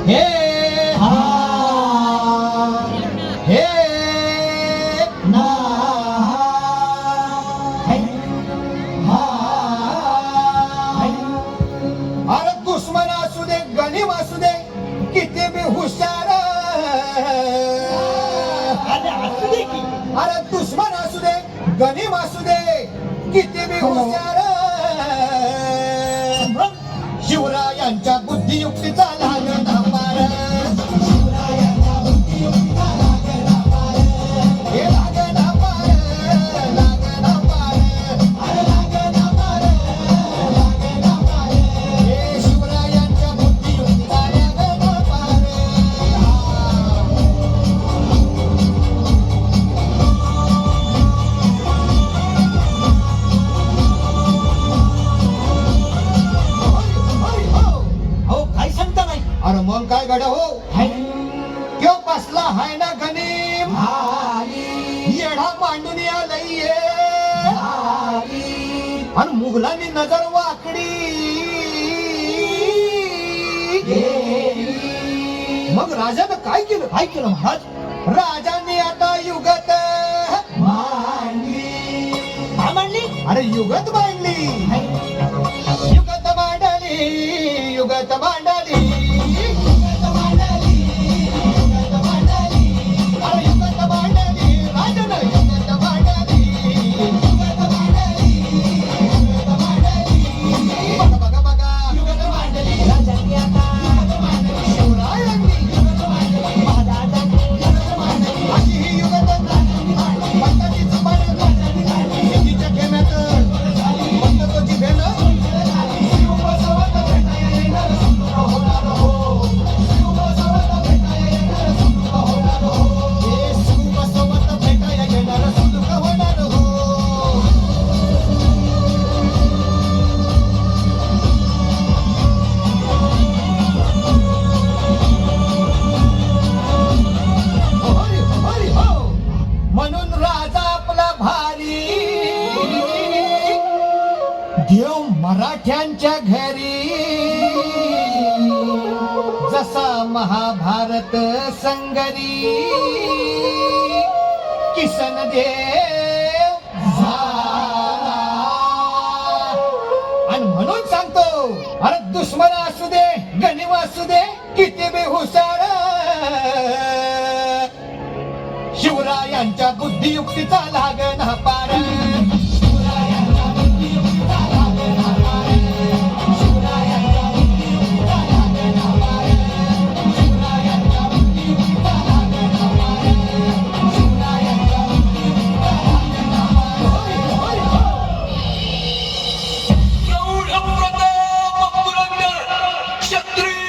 हे हा हे ना है हा है. अरे दुश्मन असू दे गणिम असू दे किती बी हुशार अरे दुश्मन असू दे गणिम असू दे किती बी हुशार शिवरायांच्या बुद्धियुक्तीचा लागला पार शिवरायांच्या बुद्धियुक्तीचा लागला पार हे लागला पार लागला पार अरे लागला पार लागला पार हे शिवरायांच्या बुद्धियुक्तीचा लागला पार अरे मग काय गड्या हो क्यों बसला हाय ना गणिम येढा मांडून आलंय आणि मुघलांनी नजर वाकडी मग राजानं काय केलं महाराज राजांनी आता युगत मांडली अरे युगत मांडली युगत मांडली युगत मांडली देव मराठ्यांच्या घरी जसा महाभारत संगरी किसन देव झाला आणि म्हणून सांगतो अरे दुश्मन असू दे गणिम असू दे किती बी हुशार शिवरायांच्या बुद्धियुक्तीचा लागना पार क्षत्रिय